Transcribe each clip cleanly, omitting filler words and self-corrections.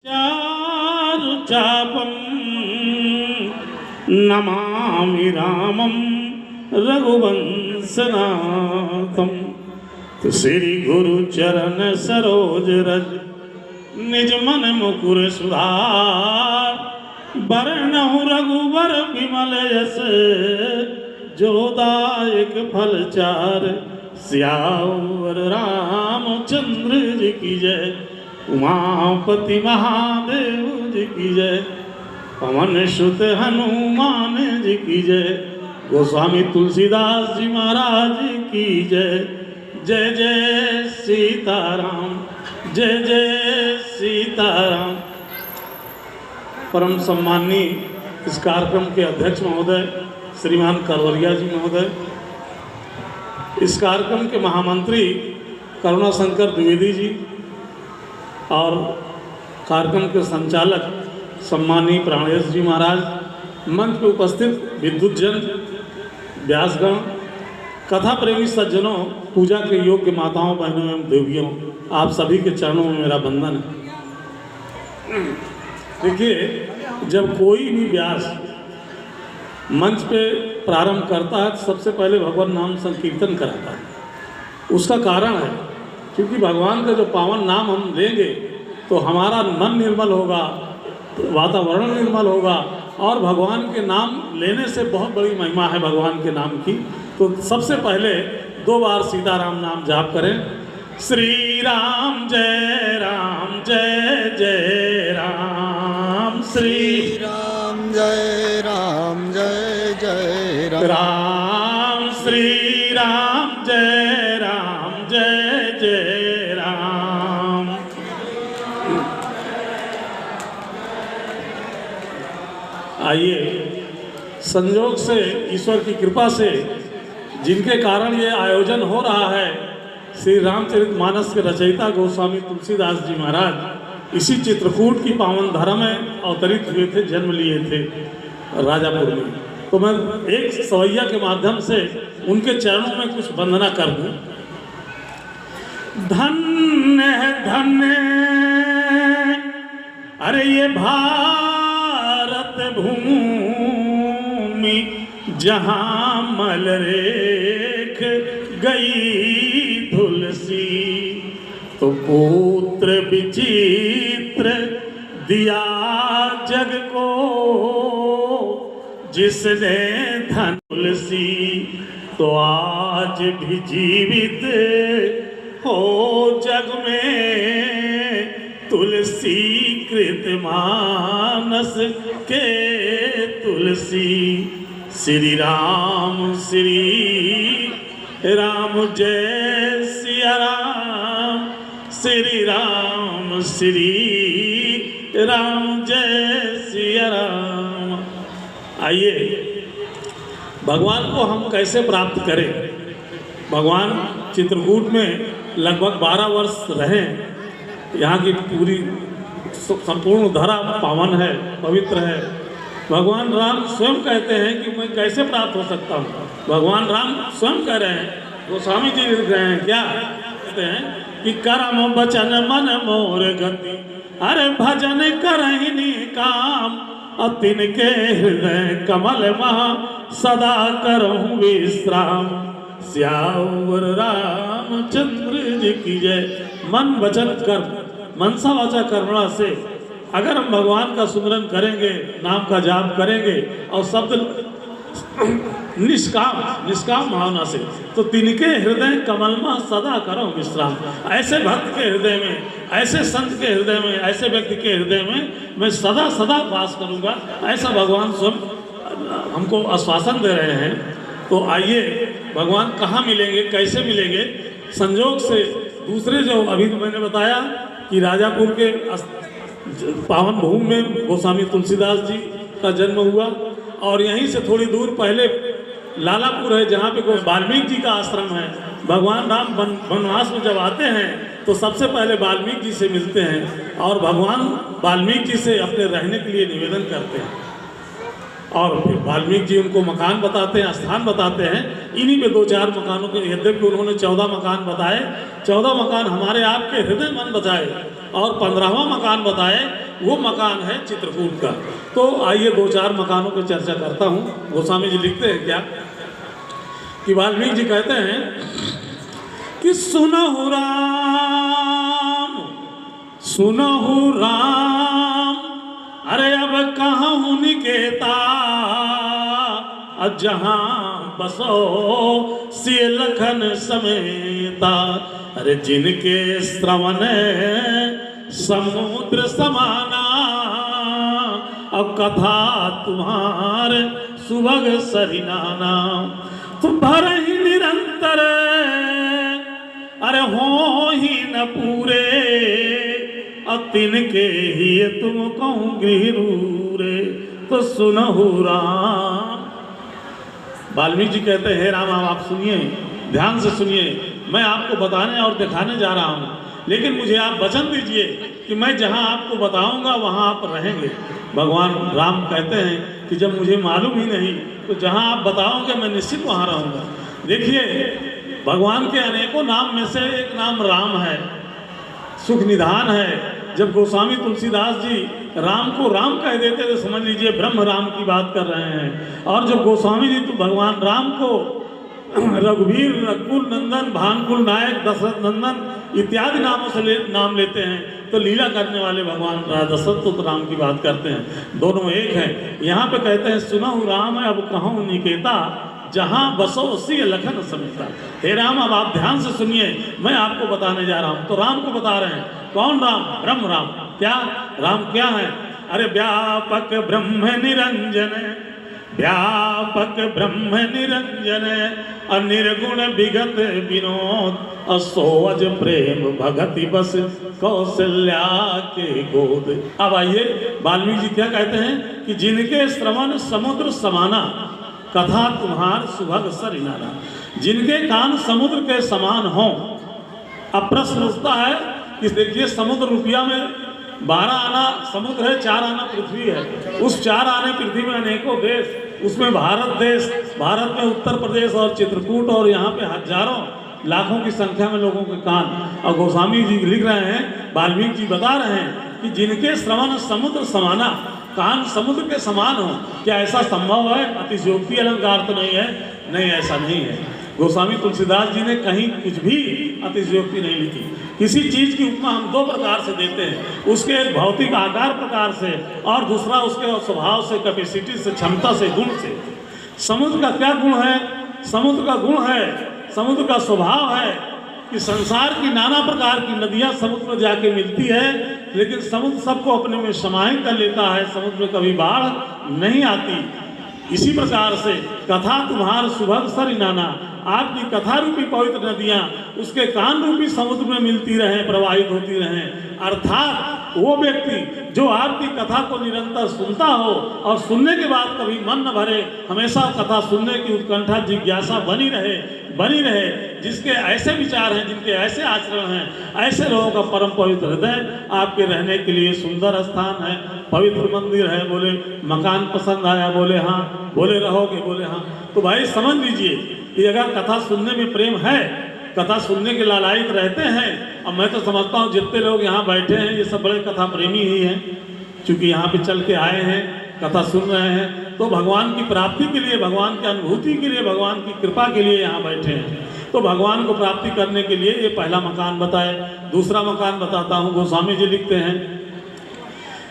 चारुचापं नमामि रामं रघुवंशनाथं। श्री गुरु चरण सरोज रज निज मन मुकुर सुधार। बरनहुँ रघुबर विमल यस जोदायक फल चार। सियावर रामचंद्र जी की जय। उमापति महादेव जी की जय। पवन सुत हनुमान जी की जय। गोस्वामी तुलसीदास जी महाराज की जय। जय जय सीताराम, जय जय सीताराम। परम सम्माननीय इस कार्यक्रम के अध्यक्ष महोदय श्रीमान करवरिया जी महोदय, इस कार्यक्रम के महामंत्री करुणाशंकर द्विवेदी जी और कार्यक्रम के संचालक सम्माननीय प्राणेश जी महाराज, मंच पर उपस्थित विद्युतजन, व्यासगण, कथा प्रेमी सज्जनों, पूजा के योग्य माताओं, बहनों एवं देवियों, आप सभी के चरणों में मेरा वंदन है। देखिए, जब कोई भी व्यास मंच पे प्रारंभ करता है तो सबसे पहले भगवान नाम संकीर्तन कराता है। उसका कारण है क्योंकि भगवान का जो पावन नाम हम लेंगे तो हमारा मन निर्मल होगा, वातावरण निर्मल होगा और भगवान के नाम लेने से बहुत बड़ी महिमा है भगवान के नाम की। तो सबसे पहले 2 बार सीताराम नाम जाप करें। श्री राम जय जय राम। श्री राम जय जय राम। श्री राम जय जय राम। आइए, संयोग से, ईश्वर की कृपा से, जिनके कारण ये आयोजन हो रहा है, श्री रामचरितमानस के रचयिता गोस्वामी तुलसीदास जी महाराज इसी चित्रकूट की पावन धरा में अवतरित हुए थे, जन्म लिए थे राजापुर में। तो मैं एक सवैया के माध्यम से उनके चरणों में कुछ वंदना कर दूं। धन्य है धन्य, अरे ये भारत भूमि जहाँ मलरेख गई तुलसी। तो पुत्र विचित्र दिया जग को जिसने धन तुलसी। तो आज भी जीवित हो जग में तुलसी कृत मानस के तुलसी। श्री राम जय सिया राम। श्री राम जय सिया राम। आइए, भगवान को हम कैसे प्राप्त करें। भगवान चित्रकूट में लगभग 12 वर्ष रहे। यहाँ की पूरी संपूर्ण धरा पावन है, पवित्र है। भगवान राम स्वयं कहते हैं कि मैं कैसे प्राप्त हो सकता हूँ। भगवान राम स्वयं कह रहे हैं, गोस्वामी जी लिख रहे हैं, क्या कहते हैं कि करम बचन मन मोर गति। अरे भजन करहिनी काम, अतिन के हृदय कमल महा सदा करहूँ विश्राम। श्यावर रामचंद्र जी की जय। मन वचन कर्म, मनसा वाचा कर्मणा से अगर हम भगवान का सुमिरन करेंगे, नाम का जाप करेंगे और शब्द निष्काम भावना से, तो तिनके हृदय कमल में सदा करो विश्राम। ऐसे भक्त के हृदय में, ऐसे संत के हृदय में, ऐसे व्यक्ति के हृदय में मैं सदा सदा वास करूंगा, ऐसा भगवान स्वयं हमको आश्वासन दे रहे हैं। तो आइए, भगवान कहाँ मिलेंगे, कैसे मिलेंगे। संयोग से दूसरे जो अभी मैंने बताया कि राजापुर के पावन भूमि में गोस्वामी तुलसीदास जी का जन्म हुआ और यहीं से थोड़ी दूर पहले लालापुर है जहाँ पे वाल्मीकि जी का आश्रम है। भगवान राम वनवास में जब आते हैं तो सबसे पहले वाल्मीकि जी से मिलते हैं और भगवान वाल्मीकि जी से अपने रहने के लिए निवेदन करते हैं। और फिर वाल्मीकि जी उनको मकान बताते हैं, स्थान बताते हैं। इन्हीं में 2-4 मकानों के, यद्यपि उन्होंने 14 मकान बताए, 14 मकान हमारे आपके हृदय मन बताए, और 15वां मकान बताए, वो मकान है चित्रकूट का। तो आइए 2-4 मकानों की चर्चा करता हूँ। गोस्वामी जी लिखते हैं क्या कि वाल्मीकि जी कहते हैं कि सुनहु राम, सुनहु राम, अरे अब कहाँ हूँ निकेता, अब जहाँ बसो सिय लखन समेता। अरे जिनके श्रवण समुद्र समाना, अब कथा तुम्हारे सुभग सरिनाना। तुम भर ही निरंतर, अरे हो ही न पूरे, अब तिनके ही तुम कहूँ गृहूरे। तो सुनहु राम। वाल्मीकि जी कहते हैं, हे राम आप सुनिए, ध्यान से सुनिए, मैं आपको बताने और दिखाने जा रहा हूँ, लेकिन मुझे आप वचन दीजिए कि मैं जहाँ आपको बताऊँगा वहाँ आप रहेंगे। भगवान राम कहते हैं कि जब मुझे मालूम ही नहीं तो जहाँ आप बताओगे मैं निश्चित वहाँ रहूँगा। देखिए, भगवान के अनेकों नाम में से एक नाम राम है, सुख निधान है। जब गोस्वामी तुलसीदास जी राम को राम कह देते तो समझ लीजिए ब्रह्म राम की बात कर रहे हैं। और जब गोस्वामी जी तो भगवान राम को रघुवीर, रघुकुल नंदन, भानुकुल नायक, दशरथ नंदन इत्यादि नामों से नाम लेते हैं, तो लीला करने वाले भगवान दशरथ तो राम की बात करते हैं, दोनों एक हैं। यहाँ पे कहते हैं सुनहु राम अब कहूँ निकेता, जहाँ बसो उसी लखन समेता। हे राम अब आप ध्यान से सुनिए, मैं आपको बताने जा रहा हूँ। तो राम को बता रहे हैं, कौन राम? ब्रह्म राम। क्या राम क्या है? अरे व्यापक ब्रह्म निरंजन, व्यापक ब्रह्म निरंजन, अनिर्गुण विगत विनोद, असोज प्रेम भगति बस कौशल्या के गोद। अब आइए वाल्मीकि जी क्या कहते हैं कि जिनके श्रवण समुद्र समाना, कथा तुम्हार सुभग सरिनाना। जिनके कान समुद्र के समान हों। अब प्रश्न उठता है कि देखिए समुद्र रुपया में 12 आना समुद्र है, 4 आना पृथ्वी है। उस 4 आने पृथ्वी में अनेकों देश, उसमें भारत देश, भारत में उत्तर प्रदेश और चित्रकूट, और यहाँ पे हजारों लाखों की संख्या में लोगों के कान। और गोस्वामी जी लिख रहे हैं, वाल्मीकि जी बता रहे हैं कि जिनके श्रवण समुद्र समाना, कान समुद्र के समान हो। क्या ऐसा संभव है? अतिशयोक्ति अलंकार तो नहीं है? नहीं, ऐसा नहीं है। गोस्वामी तुलसीदास जी ने कहीं कुछ भी अतिशयोक्ति नहीं लिखी। किसी चीज की उपमा हम 2 प्रकार से देते हैं, उसके एक भौतिक आकार प्रकार से, और दूसरा उसके स्वभाव से, कैपेसिटी से, क्षमता से, गुण से। समुद्र का क्या गुण है? समुद्र का गुण है, समुद्र का स्वभाव है कि संसार की नाना प्रकार की नदियां समुद्र में जाके मिलती है, लेकिन समुद्र सबको अपने में समाहित कर लेता है, समुद्र में कभी बाढ़ नहीं आती। इसी प्रकार से कथा तुम्हार सुभग सरिनाना, आपकी कथा रूपी पवित्र नदियां उसके कान रूपी समुद्र में मिलती रहें, प्रवाहित होती रहें। अर्थात वो व्यक्ति जो आपकी कथा को निरंतर सुनता हो और सुनने के बाद कभी मन न भरे, हमेशा कथा सुनने की उत्कंठा, जिज्ञासा बनी रहे, जिसके ऐसे विचार हैं, जिनके ऐसे आचरण हैं, ऐसे लोगों का परम पवित्र हृदय आपके रहने के लिए सुंदर स्थान है, पवित्र मंदिर है। बोले मकान पसंद आया? बोले हाँ। बोले रहोगे? बोले हाँ। तो भाई समझ लीजिए कि अगर कथा सुनने में प्रेम है, कथा सुनने के लालायित रहते हैं, और मैं तो समझता हूँ जितने लोग यहाँ बैठे हैं ये सब बड़े कथा प्रेमी ही हैं, क्योंकि यहाँ पे चल के आए हैं, कथा सुन रहे हैं, तो भगवान की प्राप्ति के लिए, भगवान की अनुभूति के लिए, भगवान की कृपा के लिए यहाँ बैठे हैं। तो भगवान को प्राप्ति करने के लिए ये पहला मकान बताए। दूसरा मकान बताता हूँ। गोस्वामी जी लिखते हैं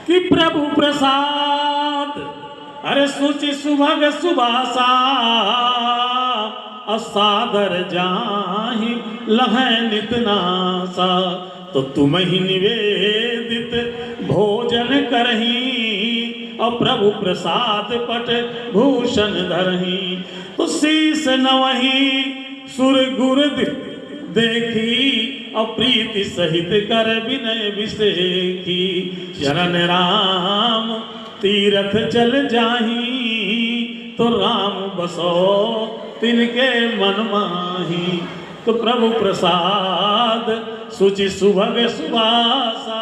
कि प्रभु प्रसाद, अरे सुचि सुभग सुभाषा, असादर जाहि लहै नितनासा। तो तुम ही निवेदित भोजन करही, और प्रभु प्रसाद पट भूषण धरही। तो शीस नवही सुर गुर देखी, और प्रीति सहित कर विनय विषेखी। शरण राम तीरथ चल जाही, तो राम बसो तिनके मन माही। तो प्रभु प्रसाद सुचि सुभग सुभाषा।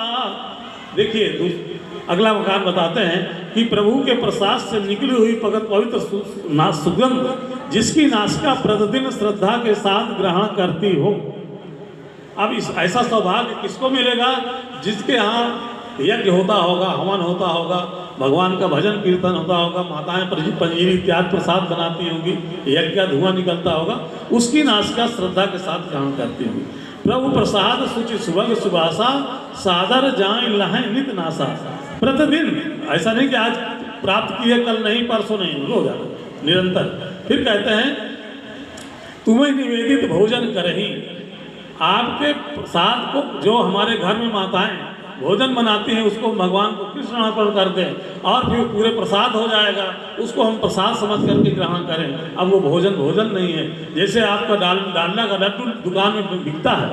देखिए अगला मकान बताते हैं कि प्रभु के प्रसाद से निकली हुई पवित्र सुगंध जिसकी नासिका प्रतिदिन श्रद्धा के साथ ग्रहण करती हो। अब इस ऐसा सौभाग्य किसको मिलेगा? जिसके यहाँ यज्ञ होता होगा, हवन होता होगा, भगवान का भजन कीर्तन होता होगा, माताएं पंजीरी इत्यादि प्रसाद बनाती होंगी, यज्ञ का धुआं निकलता होगा, उसकी नासिका श्रद्धा के साथ ग्रहण करती होगी। प्रभु प्रसाद सुचि सुभग सुबासा सादर जाए लहें नित नासा। प्रतिदिन, ऐसा नहीं कि आज प्राप्त किए कल नहीं परसों नहीं, रोज निरंतर। फिर कहते हैं तुम्हें निवेदित भोजन करही। आपके प्रसाद को जो हमारे घर में माताएं भोजन बनाती हैं उसको भगवान को कृष्ण अर्पण कर दें और फिर पूरे प्रसाद हो जाएगा, उसको हम प्रसाद समझ करके ग्रहण करें। अब वो भोजन नहीं है। जैसे आपका डालना का लड्डू दुकान में बिकता है,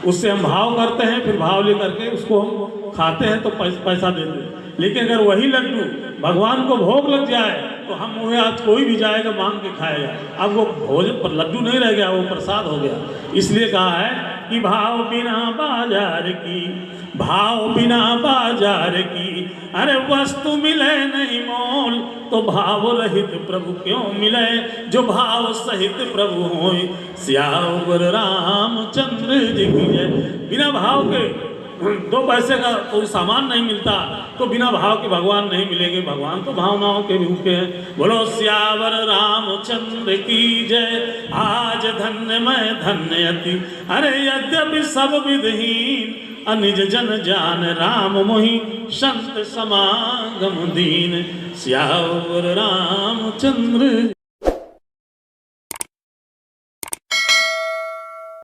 उससे हम भाव करते हैं, फिर भाव लेकर के उसको हम खाते हैं तो पैसा देते हैं। लेकिन अगर वही लड्डू भगवान को भोग लग जाए तो हम वो आज कोई भी जाएगा मांग के खाएगा। अब वो भोजन पर लड्डू नहीं रह गया, वो प्रसाद हो गया। इसलिए कहा है कि भाव बिना बाजार की, भाव बिना बाजार की, अरे वस्तु मिले नहीं मोल, तो भाव रहित प्रभु क्यों मिले, जो भाव सहित प्रभु होए, सियावर रामचंद्र जी की जय। बिना भाव के 2 पैसे का कोई सामान नहीं मिलता, तो बिना भाव के भगवान नहीं मिलेंगे। भगवान तो भावनाओं के भूखे हैं। बोलो सियावर रामचंद्र की जय। आज धन्य मैं धन्य अति, अरे यद्यपि सब विधहीन, अनिज जन जान राम मोहि, संत समागम दीन, सियावर रामचंद्र।